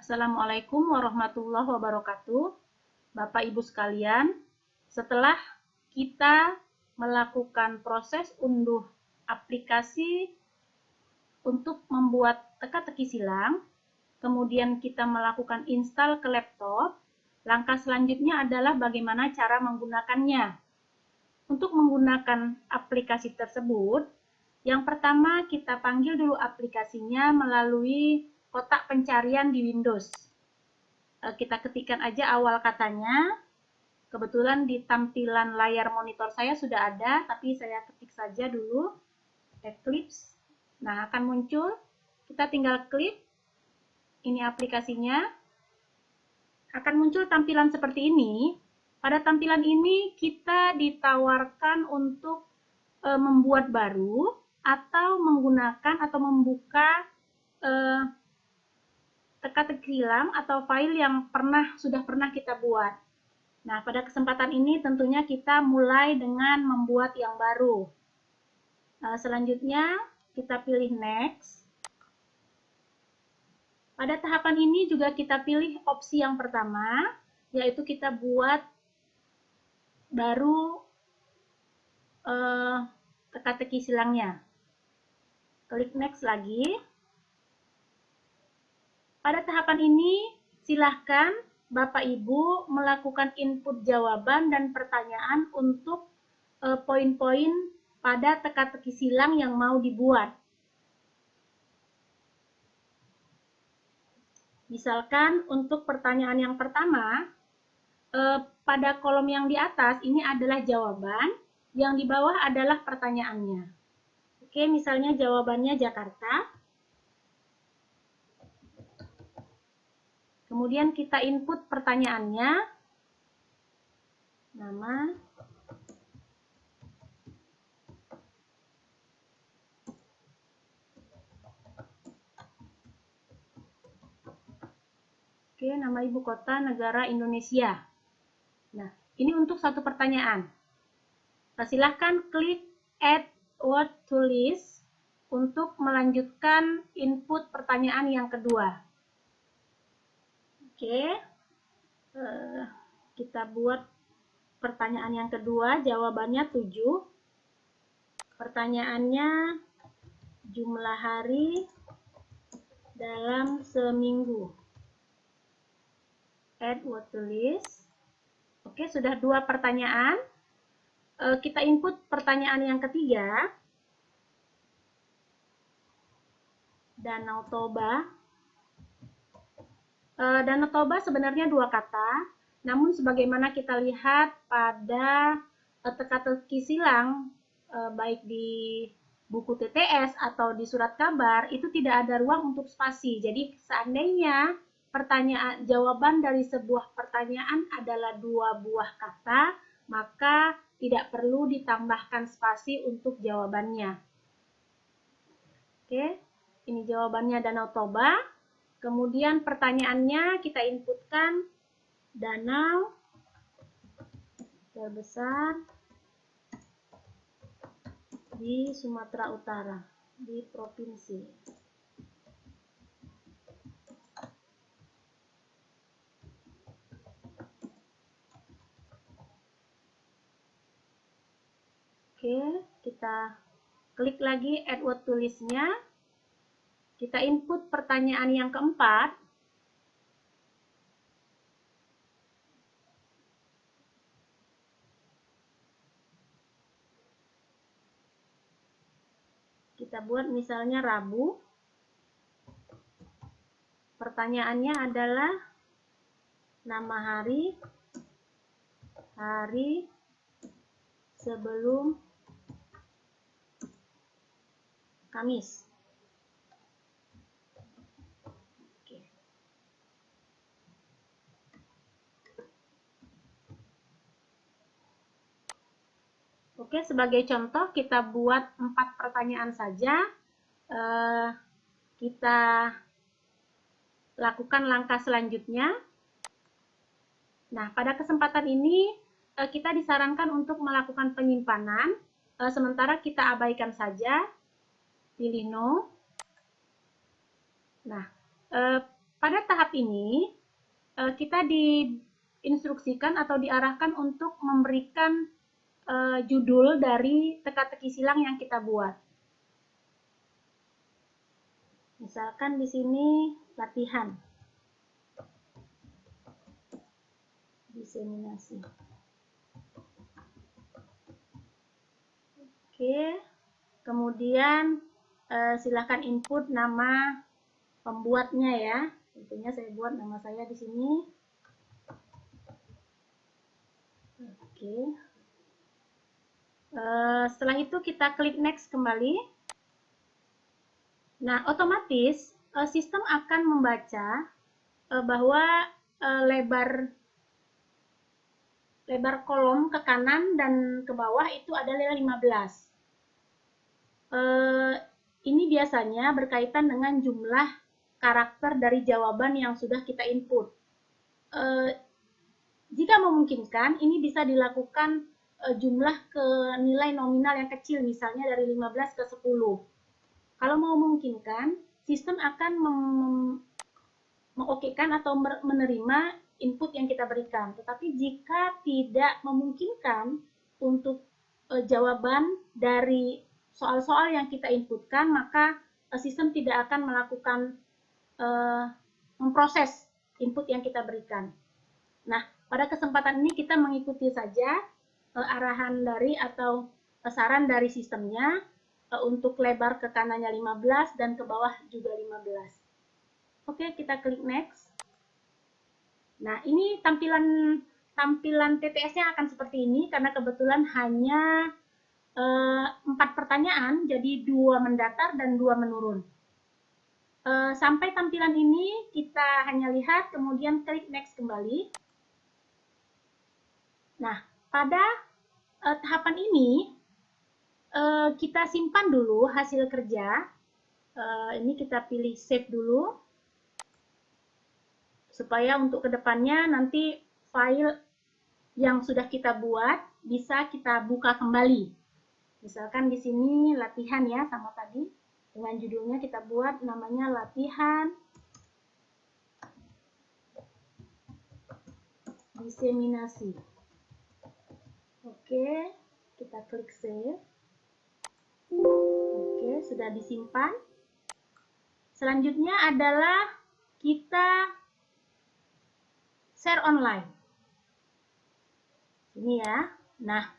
Assalamualaikum warahmatullahi wabarakatuh. Bapak Ibu sekalian, setelah kita melakukan proses unduh aplikasi untuk membuat teka-teki silang, kemudian kita melakukan install ke laptop, langkah selanjutnya adalah bagaimana cara menggunakannya. Untuk menggunakan aplikasi tersebut, yang pertama kita panggil dulu aplikasinya melalui kotak pencarian di Windows. Kita ketikkan aja awal katanya. Kebetulan di tampilan layar monitor saya sudah ada, tapi saya ketik saja dulu Eclipse. Nah, akan muncul. Kita tinggal klik. Ini aplikasinya. Akan muncul tampilan seperti ini. Pada tampilan ini kita ditawarkan untuk membuat baru atau menggunakan atau membuka teka-teki silang atau file yang sudah pernah kita buat. Nah, pada kesempatan ini tentunya kita mulai dengan membuat yang baru. Selanjutnya kita pilih next. Pada tahapan ini juga kita pilih opsi yang pertama, yaitu kita buat baru teka-teki silangnya. Klik next lagi. Pada tahapan ini, silahkan Bapak Ibu melakukan input jawaban dan pertanyaan untuk poin-poin pada teka-teki silang yang mau dibuat. Misalkan untuk pertanyaan yang pertama, pada kolom yang di atas ini adalah jawaban, yang di bawah adalah pertanyaannya. Oke, misalnya jawabannya Jakarta. Kemudian kita input pertanyaannya, nama, oke, nama ibu kota negara Indonesia. Nah, ini untuk satu pertanyaan. Silahkan klik Add Word to List untuk melanjutkan input pertanyaan yang kedua. Oke, kita buat pertanyaan yang kedua, jawabannya 7. Pertanyaannya, jumlah hari dalam seminggu. Add word to list. Oke, sudah 2 pertanyaan. Kita input pertanyaan yang ketiga. Danau Toba. Danau Toba sebenarnya 2 kata, namun sebagaimana kita lihat pada teka-teki silang, baik di buku TTS atau di surat kabar, itu tidak ada ruang untuk spasi. Jadi seandainya jawaban dari sebuah pertanyaan adalah 2 buah kata, maka tidak perlu ditambahkan spasi untuk jawabannya. Oke, ini jawabannya Danau Toba. Kemudian pertanyaannya kita inputkan danau terbesar di Sumatera Utara, di provinsi. Oke, kita klik lagi add word to list-nya. Kita input pertanyaan yang keempat. Kita buat misalnya Rabu. Pertanyaannya adalah nama hari sebelum Kamis. Oke, sebagai contoh kita buat 4 pertanyaan saja. Kita lakukan langkah selanjutnya. Nah, pada kesempatan ini kita disarankan untuk melakukan penyimpanan, sementara kita abaikan saja, pilih no. Nah, pada tahap ini, kita diinstruksikan atau diarahkan untuk memberikan judul dari teka-teki silang yang kita buat. Misalkan di sini latihan, diseminasi. Oke, kemudian silakan input nama pembuatnya ya. Tentunya saya buat nama saya di sini. Oke. Setelah itu kita klik next kembali. Nah, otomatis sistem akan membaca bahwa lebar kolom ke kanan dan ke bawah itu adalah 15. Ini biasanya berkaitan dengan jumlah karakter dari jawaban yang sudah kita input. Jika memungkinkan, ini bisa dilakukan jumlah ke nilai nominal yang kecil, misalnya dari 15 ke 10. Kalau memungkinkan, sistem akan mengokekan atau menerima input yang kita berikan. Tetapi jika tidak memungkinkan untuk jawaban dari soal-soal yang kita inputkan, maka sistem tidak akan melakukan memproses input yang kita berikan. Nah, pada kesempatan ini kita mengikuti saja arahan dari atau saran dari sistemnya untuk lebar ke kanannya 15 dan ke bawah juga 15. Oke, kita klik next. Nah, ini tampilan TTS-nya akan seperti ini karena kebetulan hanya 4 pertanyaan, jadi 2 mendatar dan 2 menurun. Sampai tampilan ini kita hanya lihat, kemudian klik next kembali. Nah, pada tahapan ini kita simpan dulu hasil kerja. Ini kita pilih save dulu, supaya untuk kedepannya nanti file yang sudah kita buat bisa kita buka kembali. Misalkan di sini latihan ya, sama tadi dengan judulnya kita buat namanya latihan diseminasi. Oke, kita klik save. Oke, sudah disimpan. Selanjutnya adalah kita share online. Ini ya. Nah,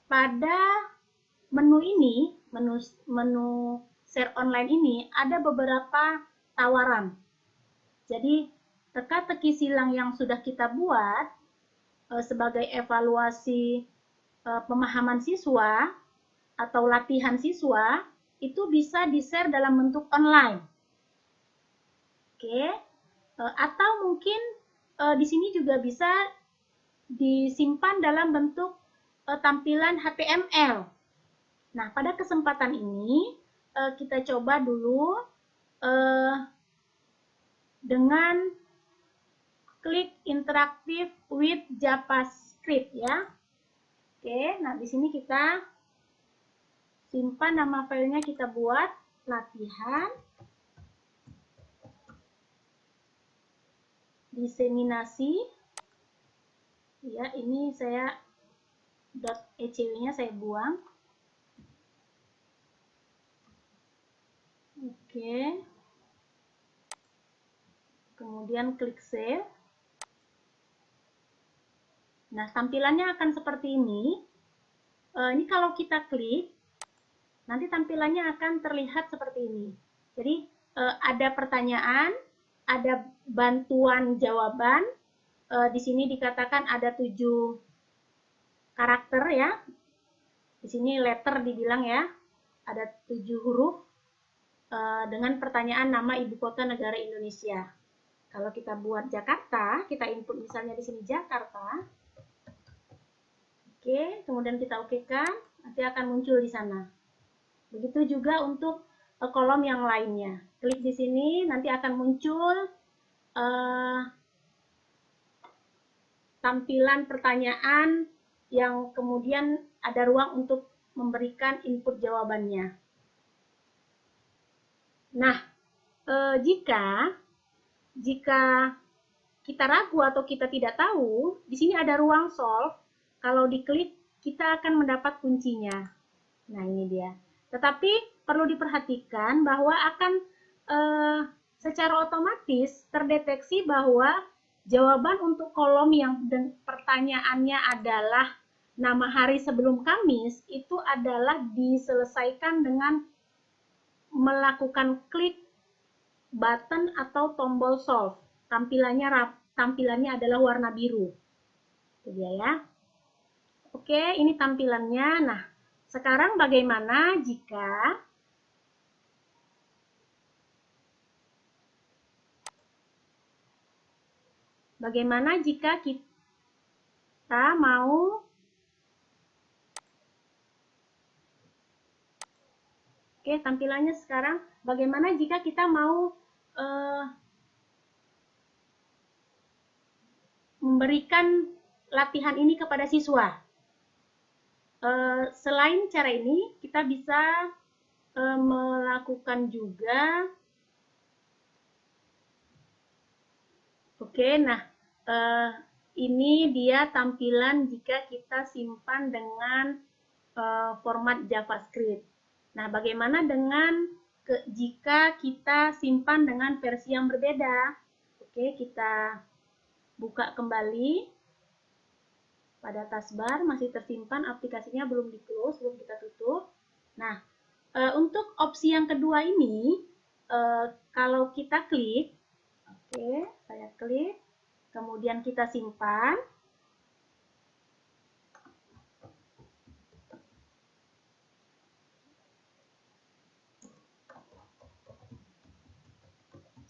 pada menu ini, menu share online ini ada beberapa tawaran. Jadi, teka-teki silang yang sudah kita buat sebagai evaluasi pemahaman siswa atau latihan siswa itu bisa di-share dalam bentuk online. Oke. Atau mungkin di sini juga bisa disimpan dalam bentuk tampilan HTML. Nah, pada kesempatan ini kita coba dulu dengan klik interaktif with JavaScript ya. Oke, nah di sini kita simpan nama filenya, kita buat latihan diseminasi. Ya, ini saya .ecw-nya saya buang. Oke. Kemudian klik save. Nah, tampilannya akan seperti ini. Ini kalau kita klik, nanti tampilannya akan terlihat seperti ini. Jadi, ada pertanyaan, ada bantuan jawaban. Di sini dikatakan ada 7 karakter ya. Di sini letter dibilang ya. Ada 7 huruf dengan pertanyaan nama ibu kota negara Indonesia. Kalau kita buat Jakarta, kita input misalnya di sini Jakarta. Oke, kemudian kita okekan, nanti akan muncul di sana. Begitu juga untuk kolom yang lainnya. Klik di sini, nanti akan muncul tampilan pertanyaan yang kemudian ada ruang untuk memberikan input jawabannya. Nah, jika jika kita ragu atau kita tidak tahu, di sini ada ruang solve. Kalau diklik, kita akan mendapat kuncinya. Nah, ini dia. Tetapi perlu diperhatikan bahwa akan secara otomatis terdeteksi bahwa jawaban untuk kolom yang pertanyaannya adalah nama hari sebelum Kamis itu adalah diselesaikan dengan melakukan klik button atau tombol solve. Tampilannya adalah warna biru. Itu dia ya. Oke, ini tampilannya. Nah, sekarang bagaimana jika kita mau tampilannya sekarang bagaimana jika kita mau memberikan latihan ini kepada siswa. Selain cara ini, kita bisa melakukan juga. Nah, ini dia tampilan jika kita simpan dengan format JavaScript. Nah, bagaimana dengan jika kita simpan dengan versi yang berbeda? Kita buka kembali pada taskbar, masih tersimpan, aplikasinya belum di-close, belum kita tutup. Nah, untuk opsi yang kedua ini, kalau kita klik, saya klik, kemudian kita simpan.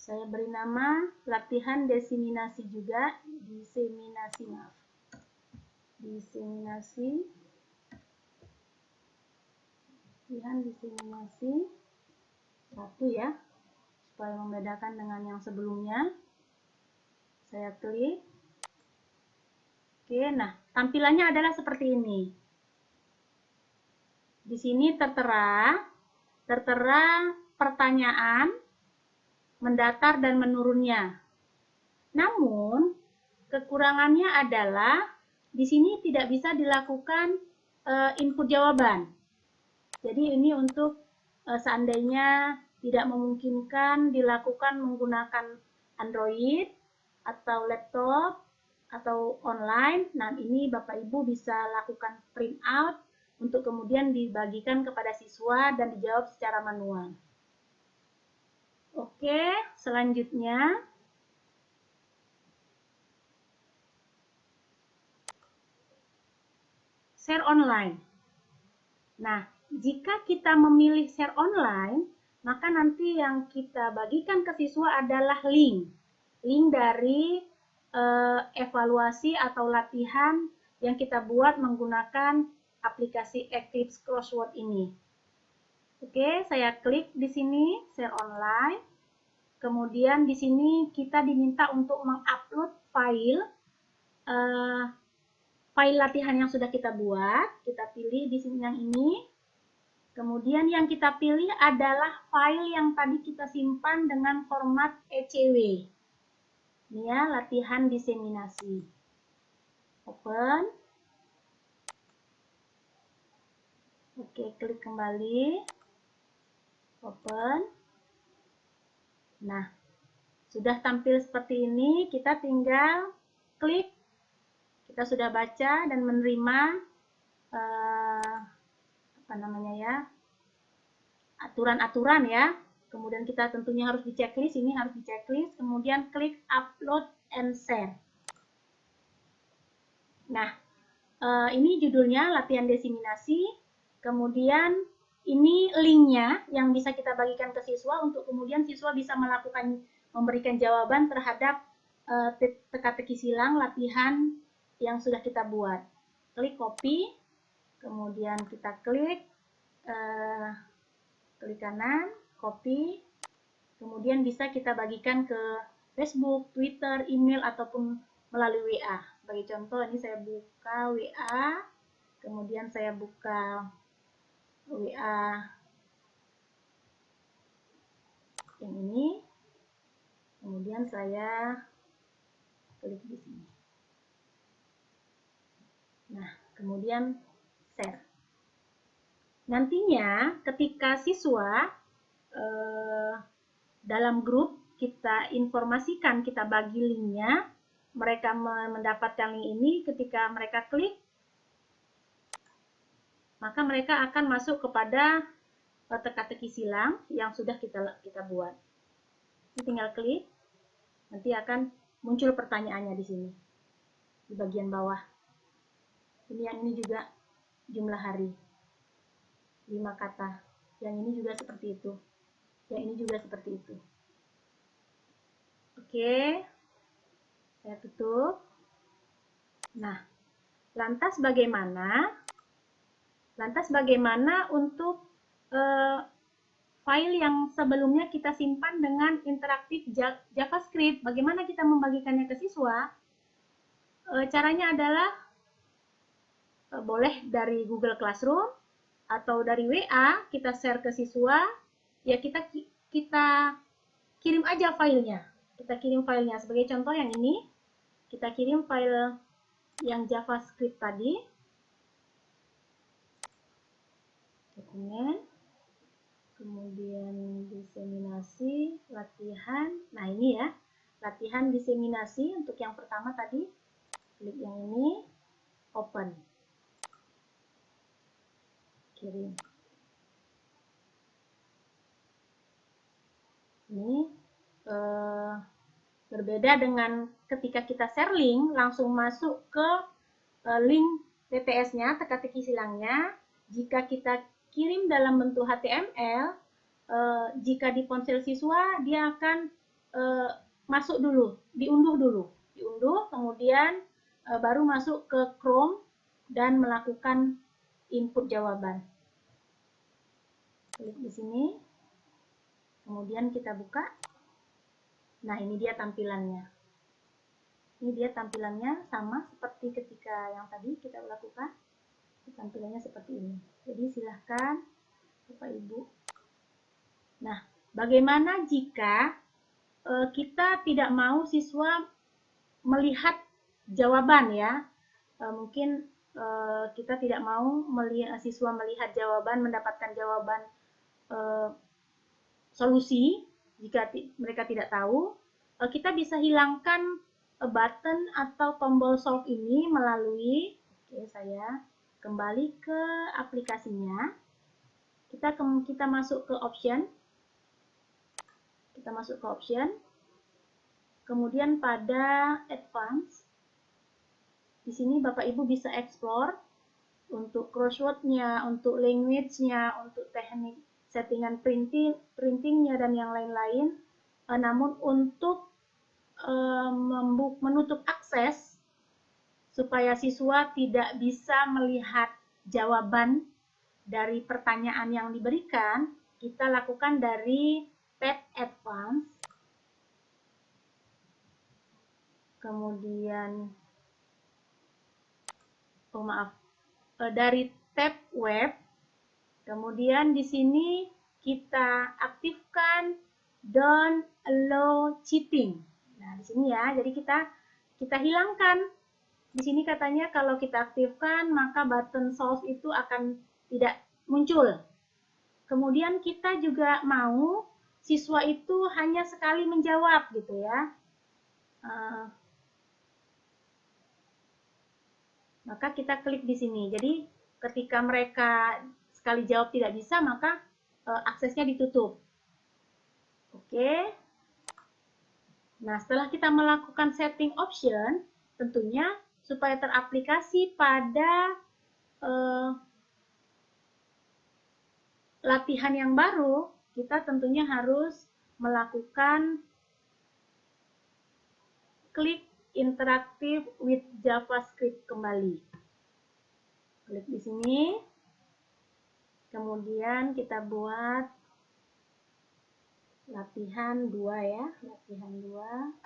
Saya beri nama latihan diseminasi juga, diseminasi satu ya, supaya membedakan dengan yang sebelumnya. Saya klik. Nah, tampilannya adalah seperti ini. Di sini tertera pertanyaan, mendatar dan menurunnya. Namun, kekurangannya adalah di sini tidak bisa dilakukan input jawaban. Jadi ini untuk seandainya tidak memungkinkan dilakukan menggunakan Android atau laptop atau online, nah ini Bapak Ibu bisa lakukan print out untuk kemudian dibagikan kepada siswa dan dijawab secara manual. Selanjutnya share online. Nah, jika kita memilih share online, maka nanti yang kita bagikan ke siswa adalah link dari evaluasi atau latihan yang kita buat menggunakan aplikasi Eclipse Crossword ini. Saya klik di sini share online. Kemudian di sini kita diminta untuk mengupload file latihan yang sudah kita buat. Kita pilih di sini yang ini. Kemudian yang kita pilih adalah file yang tadi kita simpan dengan format ECW. Ini ya, latihan diseminasi. Open. Klik kembali. Open. Nah, sudah tampil seperti ini, kita tinggal klik. Kita sudah baca dan menerima aturan-aturan ya. Kemudian kita tentunya harus di checklist, ini harus di checklist. Kemudian klik upload and share. Nah, ini judulnya latihan diseminasi. Kemudian ini linknya yang bisa kita bagikan ke siswa untuk kemudian siswa bisa memberikan jawaban terhadap teka-teki silang latihan yang sudah kita buat. Klik copy, kemudian kita klik kanan, copy, kemudian bisa kita bagikan ke Facebook, Twitter, email, ataupun melalui WA. Sebagai contoh, ini saya buka WA, kemudian saya buka WA yang ini, kemudian Kemudian saya klik di sini. Nah, kemudian share. Nantinya ketika siswa dalam grup kita informasikan, kita bagi linknya, mereka mendapatkan link ini, ketika mereka klik, maka mereka akan masuk kepada teka-teki silang yang sudah kita buat. Tinggal klik, nanti akan muncul pertanyaannya di sini, di bagian bawah. Yang ini juga jumlah hari, 5 kata. Yang ini juga seperti itu. Yang ini juga seperti itu. Oke, saya tutup. Nah, lantas bagaimana untuk file yang sebelumnya kita simpan dengan interaktif JavaScript? Bagaimana kita membagikannya ke siswa? Caranya adalah boleh dari Google Classroom atau dari WA, kita share ke siswa, ya kita kirim aja filenya. Kita kirim filenya. Sebagai contoh yang ini, kita kirim file yang JavaScript tadi. Dokumen, kemudian diseminasi, latihan. Nah ini ya, latihan diseminasi untuk yang pertama tadi. Klik yang ini, open. Kirim. Ini berbeda dengan ketika kita share link, langsung masuk ke link TTS-nya, teka-teki silangnya. Jika kita kirim dalam bentuk HTML, jika di ponsel siswa, dia akan masuk dulu, diunduh, kemudian baru masuk ke Chrome dan melakukan input jawaban. Klik di sini, kemudian kita buka. Nah, ini dia tampilannya. Ini dia tampilannya sama seperti ketika yang tadi kita lakukan. Tampilannya seperti ini. Jadi silahkan Bapak Ibu. Nah, bagaimana jika kita tidak mau siswa melihat jawaban ya? Mungkin kita tidak mau siswa melihat jawaban, mendapatkan jawaban solusi jika mereka tidak tahu. Kita bisa hilangkan button atau tombol solve ini melalui, saya kembali ke aplikasinya. Kita masuk ke option. Kemudian pada advance. Di sini Bapak Ibu bisa explore untuk crossword-nya, untuk language-nya, untuk teknik settingan printingnya dan yang lain-lain. Namun untuk menutup akses supaya siswa tidak bisa melihat jawaban dari pertanyaan yang diberikan, kita lakukan dari tab advance, kemudian dari tab web, kemudian di sini kita aktifkan don't allow cheating. Nah, di sini ya, jadi kita hilangkan. Di sini katanya kalau kita aktifkan maka button solve itu akan tidak muncul. Kemudian kita juga mau siswa itu hanya sekali menjawab gitu ya. Maka kita klik di sini. Jadi ketika mereka sekali jawab tidak bisa, maka aksesnya ditutup. Oke. Nah, setelah kita melakukan setting option, tentunya supaya teraplikasi pada latihan yang baru, kita tentunya harus melakukan klik interaktif with JavaScript kembali. Klik di sini, kemudian kita buat latihan 2 ya, latihan 2.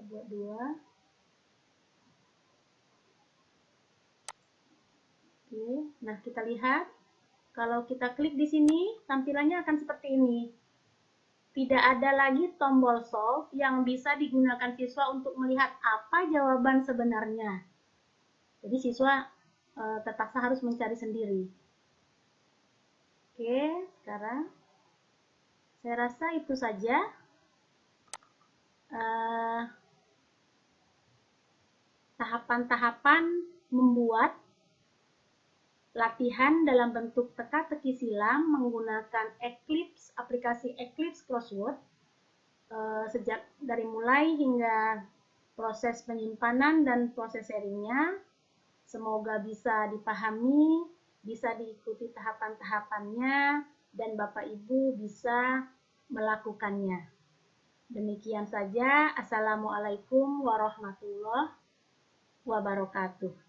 buat 2. Oke, nah kita lihat. Kalau kita klik di sini, tampilannya akan seperti ini. Tidak ada lagi tombol solve yang bisa digunakan siswa untuk melihat apa jawaban sebenarnya. Jadi siswa terpaksa harus mencari sendiri. Oke, sekarang saya rasa itu saja. Tahapan-tahapan membuat latihan dalam bentuk teka-teki silang menggunakan Eclipse, aplikasi Eclipse Crossword, sejak dari mulai hingga proses penyimpanan dan proses sharingnya. Semoga bisa dipahami, bisa diikuti tahapan-tahapannya, dan Bapak Ibu bisa melakukannya. Demikian saja. Assalamualaikum warahmatullahi wabarakatuh.